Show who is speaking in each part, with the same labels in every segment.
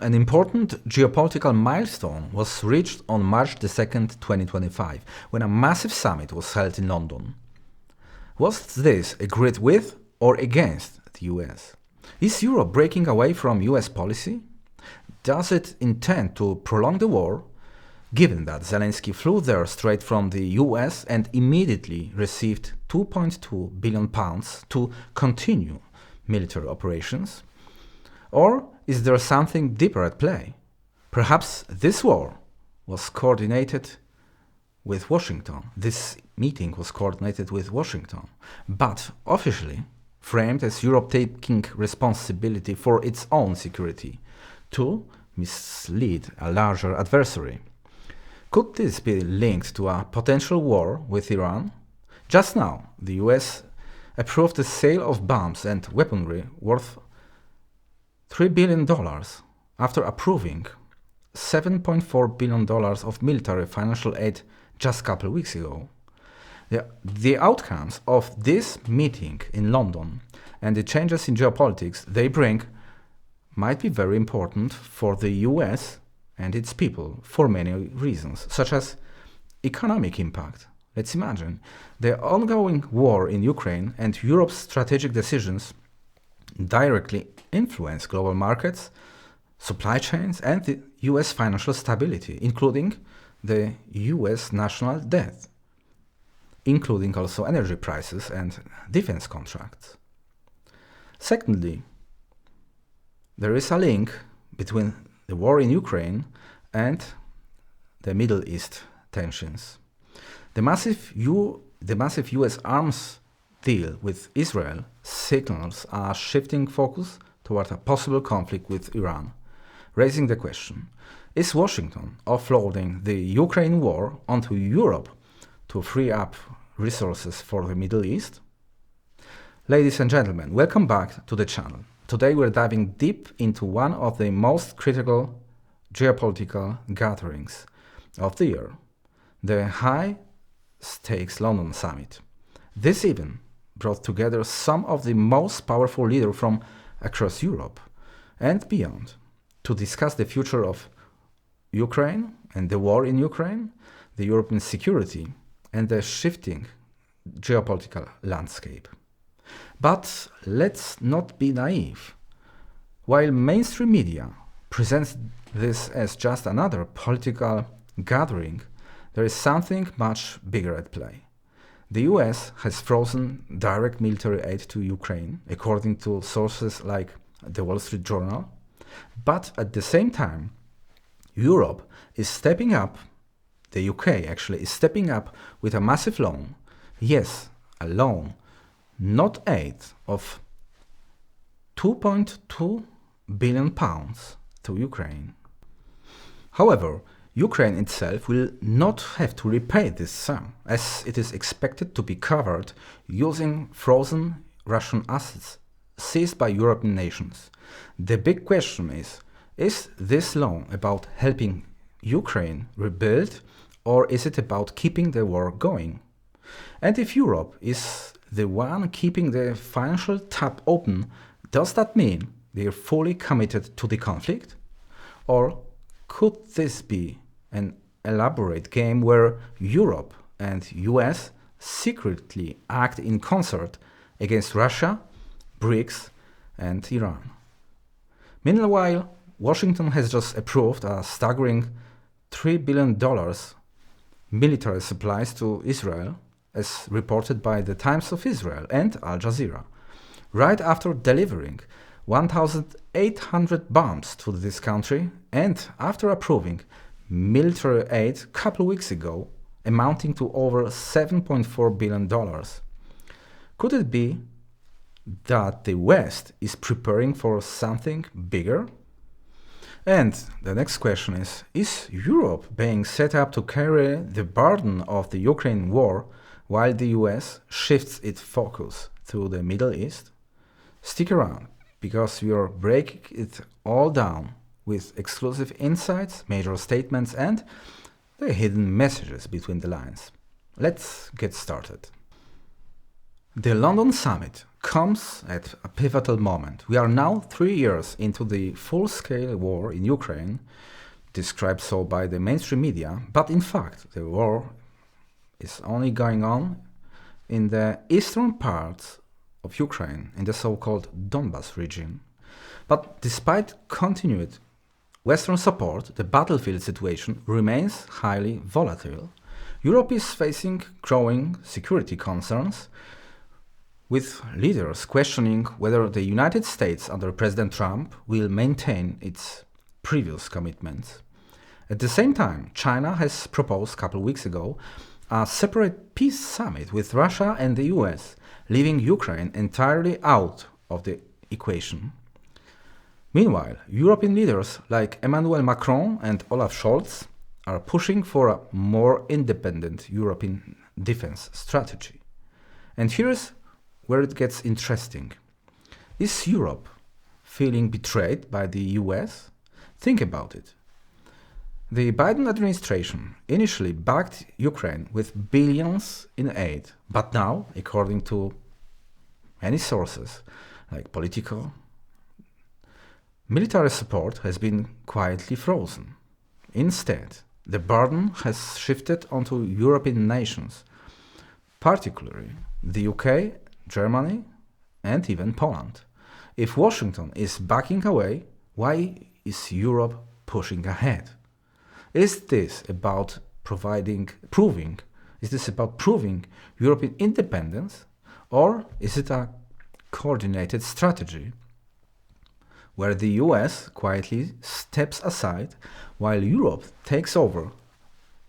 Speaker 1: An important geopolitical milestone was reached on March 2nd, 2025, when a massive summit was held in London. Was this agreed with or against the US? Is Europe breaking away from US policy? Does it intend to prolong the war, given that Zelensky flew there straight from the US and immediately received £2.2 billion to continue military operations? Or is there something deeper at play? Perhaps this war was coordinated with Washington. This meeting was coordinated with Washington, but officially framed as Europe taking responsibility for its own security to mislead a larger adversary. Could this be linked to a potential war with Iran? Just now, the US approved the sale of bombs and weaponry worth $3 billion after approving $7.4 billion of military financial aid just a couple of weeks ago. The outcomes of this meeting in London and the changes in geopolitics they bring might be very important for the US and its people for many reasons, such as economic impact. Let's imagine the ongoing war in Ukraine and Europe's strategic decisions directly influence global markets, supply chains, and the US financial stability, including the US national debt, including also energy prices and defense contracts. Secondly, there is a link between the war in Ukraine and the Middle East tensions. The massive US arms deal with Israel signals a shifting focus toward a possible conflict with Iran, raising the question, is Washington offloading the Ukraine war onto Europe to free up resources for the Middle East? Ladies and gentlemen, welcome back to the channel. Today we're diving deep into one of the most critical geopolitical gatherings of the year, the high-stakes London summit. This event brought together some of the most powerful leaders from across Europe and beyond to discuss the future of Ukraine and the war in Ukraine, the European security, and the shifting geopolitical landscape. But let's not be naive. While mainstream media presents this as just another political gathering, there is something much bigger at play. The US has frozen direct military aid to Ukraine, according to sources like the Wall Street Journal. But at the same time, Europe is stepping up, the UK actually is stepping up with a massive loan. Yes, a loan, not aid, of £2.2 billion to Ukraine. However, Ukraine itself will not have to repay this sum, as it is expected to be covered using frozen Russian assets seized by European nations. The big question is this loan about helping Ukraine rebuild, or is it about keeping the war going? And if Europe is the one keeping the financial tap open, does that mean they are fully committed to the conflict? Or could this be an elaborate game where Europe and US secretly act in concert against Russia, BRICS, and Iran? Meanwhile, Washington has just approved a staggering $3 billion military supplies to Israel, as reported by the Times of Israel and Al Jazeera, right after delivering 1,800 bombs to this country and after approving military aid a couple of weeks ago amounting to over $7.4 billion. Could it be that the West is preparing for something bigger? And the next question is Europe being set up to carry the burden of the Ukraine war while the US shifts its focus to the Middle East? Stick around, because we are breaking it all down with exclusive insights, major statements, and the hidden messages between the lines. Let's get started. The London summit comes at a pivotal moment. We are now 3 years into the full-scale war in Ukraine, described so by the mainstream media, but in fact the war is only going on in the eastern parts of Ukraine, in the so-called Donbas region. But despite continued Western support, the battlefield situation remains highly volatile. Europe is facing growing security concerns, with leaders questioning whether the United States under President Trump will maintain its previous commitments. At the same time, China has proposed a couple of weeks ago a separate peace summit with Russia and the US, leaving Ukraine entirely out of the equation. Meanwhile, European leaders like Emmanuel Macron and Olaf Scholz are pushing for a more independent European defense strategy. And here's where it gets interesting. Is Europe feeling betrayed by the US? Think about it. The Biden administration initially backed Ukraine with billions in aid, but now, according to many sources, like political, military support has been quietly frozen. Instead, the burden has shifted onto European nations, particularly the UK, Germany, and even Poland. If Washington is backing away, why is Europe pushing ahead? Is this about proving European independence, or is it a coordinated strategy where the US quietly steps aside while Europe takes over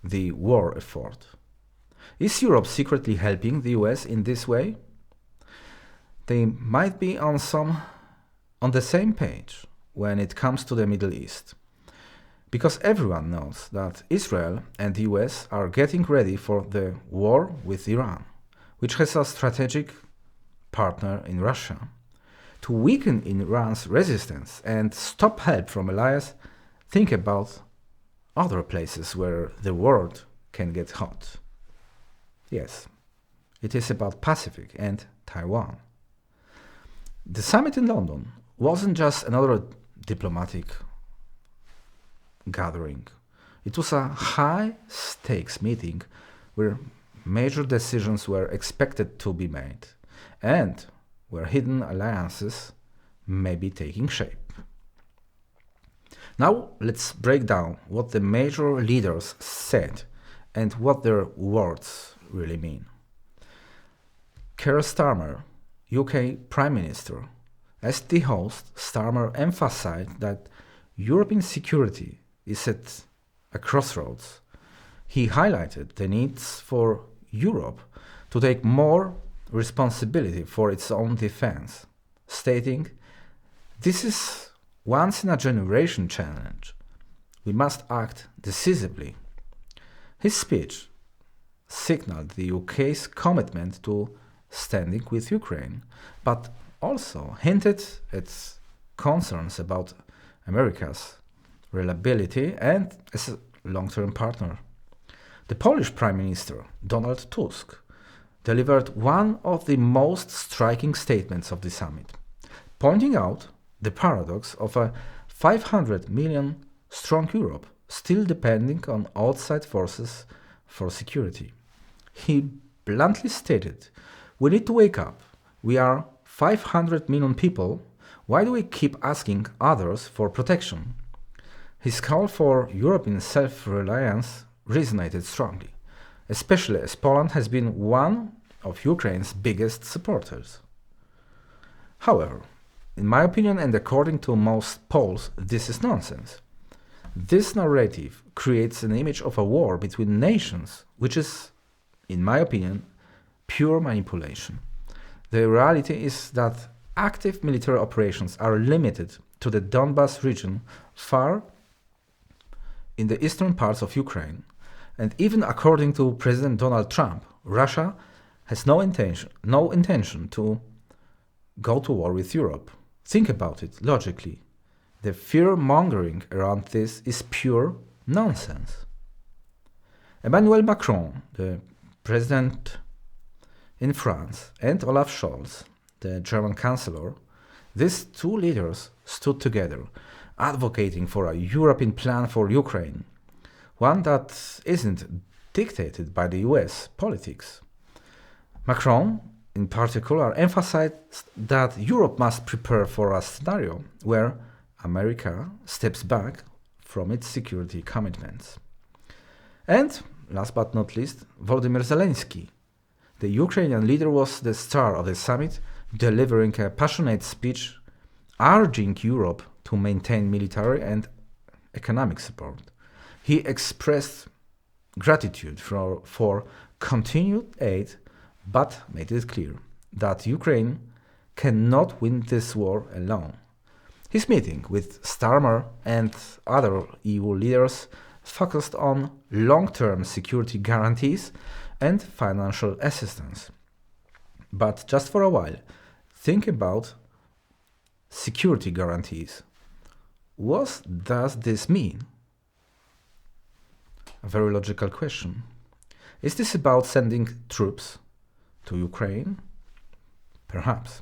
Speaker 1: the war effort? Is Europe secretly helping the US in this way? They might be on the same page when it comes to the Middle East, because everyone knows that Israel and the US are getting ready for the war with Iran, which has a strategic partner in Russia. To weaken Iran's resistance and stop help from allies, think about other places where the world can get hot. Yes, it is about Pacific and Taiwan. The summit in London wasn't just another diplomatic gathering. It was a high-stakes meeting where major decisions were expected to be made and where hidden alliances may be taking shape. Now let's break down what the major leaders said and what their words really mean. Keir Starmer, UK Prime Minister, as the host, Starmer emphasized that European security is at a crossroads. He highlighted the needs for Europe to take more responsibility for its own defense, stating, "This is once-in-a-generation challenge. We must act decisively." His speech signaled the UK's commitment to standing with Ukraine, but also hinted at concerns about America's reliability and as a long-term partner. The Polish Prime Minister, Donald Tusk, delivered one of the most striking statements of the summit, pointing out the paradox of a 500 million strong Europe still depending on outside forces for security. He bluntly stated, "We need to wake up. We are 500 million people. Why do we keep asking others for protection?" His call for European self-reliance resonated strongly, especially as Poland has been one of Ukraine's biggest supporters. However, in my opinion and according to most polls, this is nonsense. This narrative creates an image of a war between nations, which is, in my opinion, pure manipulation. The reality is that active military operations are limited to the Donbas region far in the eastern parts of Ukraine, and even according to President Donald Trump, Russia has no intention to go to war with Europe. Think about it logically. The fear-mongering around this is pure nonsense. Emmanuel Macron, the president in France and Olaf Scholz, the German Chancellor, these two leaders stood together, advocating for a European plan for Ukraine, one that isn't dictated by the US politics. Macron, in particular, emphasized that Europe must prepare for a scenario where America steps back from its security commitments. And, last but not least, Volodymyr Zelensky. The Ukrainian leader was the star of the summit, delivering a passionate speech urging Europe to maintain military and economic support. He expressed gratitude for continued aid, but made it clear that Ukraine cannot win this war alone. His meeting with Starmer and other EU leaders focused on long-term security guarantees and financial assistance. But just for a while, think about security guarantees. What does this mean? A very logical question. Is this about sending troops to Ukraine? Perhaps.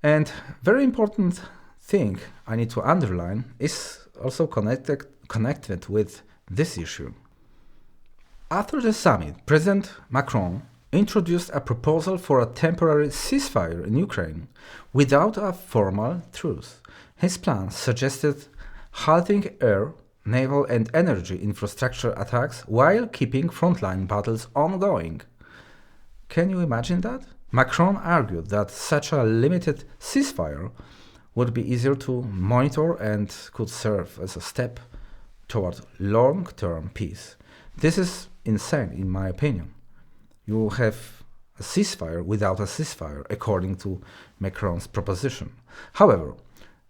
Speaker 1: And very important thing I need to underline is also connected with this issue. After the summit, President Macron introduced a proposal for a temporary ceasefire in Ukraine without a formal truce. His plan suggested halting air, naval and energy infrastructure attacks while keeping frontline battles ongoing. Can you imagine that? Macron argued that such a limited ceasefire would be easier to monitor and could serve as a step toward long-term peace. This is insane, in my opinion. You have a ceasefire without a ceasefire, according to Macron's proposition. However,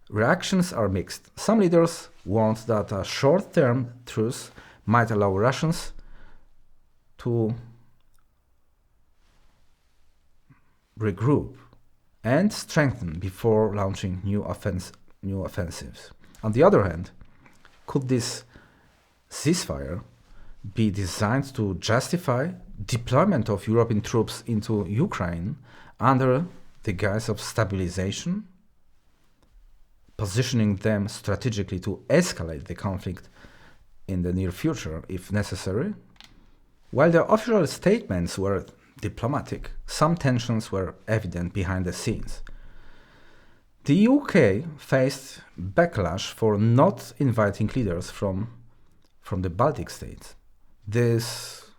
Speaker 1: reactions are mixed. Some leaders want that a short-term truce might allow Russians to regroup and strengthen before launching new offensives. On the other hand, could this ceasefire be designed to justify deployment of European troops into Ukraine under the guise of stabilization, positioning them strategically to escalate the conflict in the near future if necessary? While the official statements were diplomatic, some tensions were evident behind the scenes. The UK faced backlash for not inviting leaders from the Baltic states. This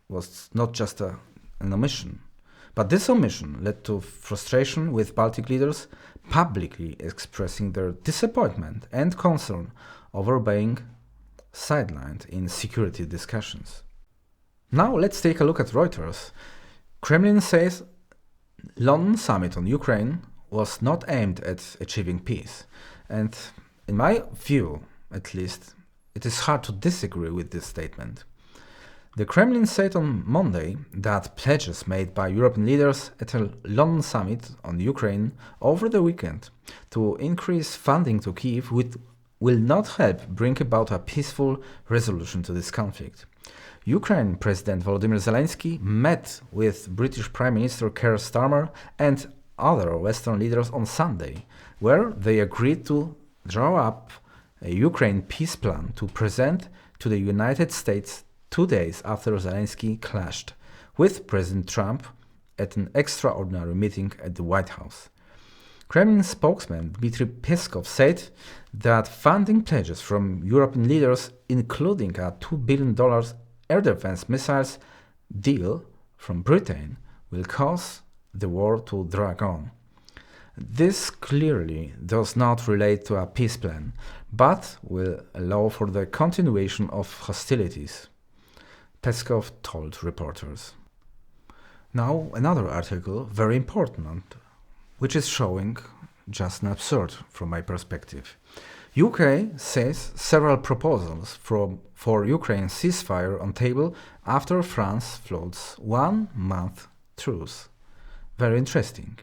Speaker 1: was not just an omission, but this omission led to frustration with Baltic leaders publicly expressing their disappointment and concern over being sidelined in security discussions. Now let's take a look at Reuters. Kremlin says London summit on Ukraine was not aimed at achieving peace. And in my view, at least, it is hard to disagree with this statement. The Kremlin said on Monday that pledges made by European leaders at a London summit on Ukraine over the weekend to increase funding to Kyiv will not help bring about a peaceful resolution to this conflict. Ukraine President Volodymyr Zelensky met with British Prime Minister Keir Starmer and other Western leaders on Sunday, where they agreed to draw up a Ukraine peace plan to present to the United States 2 days after Zelensky clashed with President Trump at an extraordinary meeting at the White House. Kremlin spokesman Dmitry Peskov said that funding pledges from European leaders, including a $2 billion air defense missiles deal from Britain, will cause the war to drag on. This clearly does not relate to a peace plan, but will allow for the continuation of hostilities, Peskov told reporters. Now another article, very important, which is showing just an absurd from my perspective. UK says several proposals for Ukraine ceasefire on table after France floats 1 month truce. Very interesting.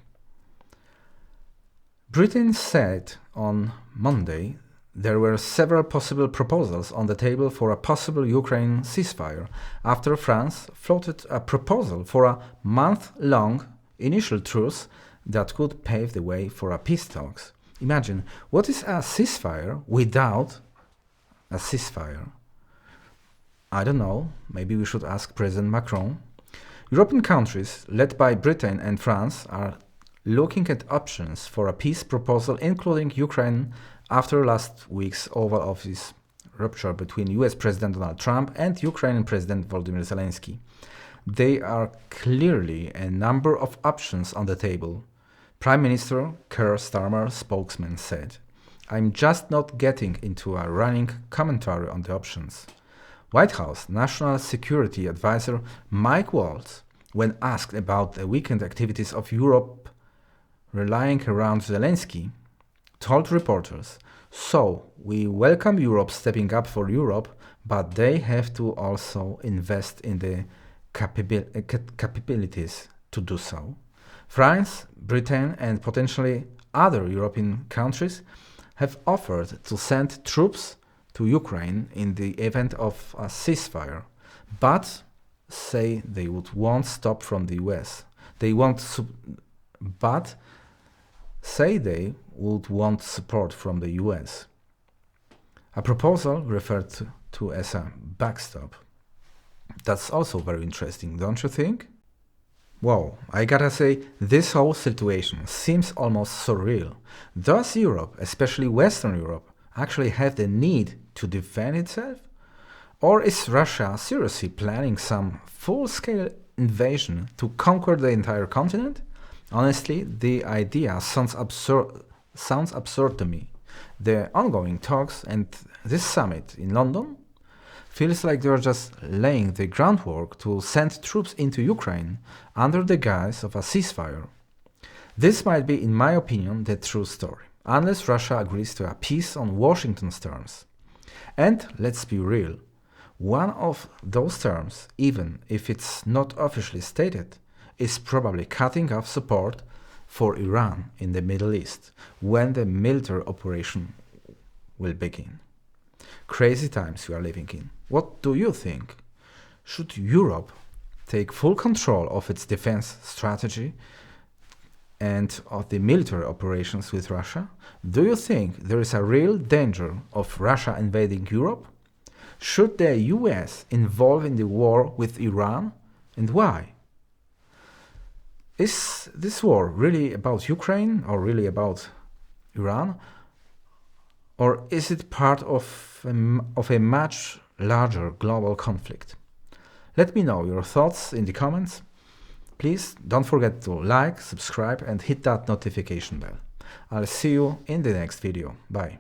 Speaker 1: Britain said on Monday there were several possible proposals on the table for a possible Ukraine ceasefire after France floated a proposal for a month-long initial truce that could pave the way for a peace talks. Imagine, what is a ceasefire without a ceasefire? I don't know, maybe we should ask President Macron. European countries, led by Britain and France, are looking at options for a peace proposal, including Ukraine, after last week's Oval Office rupture between US President Donald Trump and Ukrainian President Volodymyr Zelensky. There are clearly a number of options on the table. Prime Minister Keir Starmer, spokesman, said, "I'm just not getting into a running commentary on the options." White House National Security Advisor Mike Waltz, when asked about the weekend activities of Europe rallying around Zelensky, told reporters, "So, we welcome Europe stepping up for Europe, but they have to also invest in the capabilities to do so." France, Britain, and potentially other European countries have offered to send troops to Ukraine in the event of a ceasefire, but say they won't stop from the US. They want would want support from the US. A proposal referred to as a backstop. That's also very interesting, don't you think? Wow, I gotta say, this whole situation seems almost surreal. Does Europe, especially Western Europe, actually have the need to defend itself? Or is Russia seriously planning some full-scale invasion to conquer the entire continent? Honestly, the idea sounds absurd to me. The ongoing talks and this summit in London feels like they're just laying the groundwork to send troops into Ukraine under the guise of a ceasefire. This might be, in my opinion, the true story, unless Russia agrees to a peace on Washington's terms. And let's be real, one of those terms, even if it's not officially stated, is probably cutting off support for Iran in the Middle East when the military operation will begin. Crazy times we are living in. What do you think? Should Europe take full control of its defense strategy and of the military operations with Russia? Do you think there is a real danger of Russia invading Europe? Should the US involve in the war with Iran, and why? Is this war really about Ukraine or really about Iran? Or is it part of a much larger global conflict? Let me know your thoughts in the comments. Please don't forget to like, subscribe and hit that notification bell. I'll see you in the next video. Bye.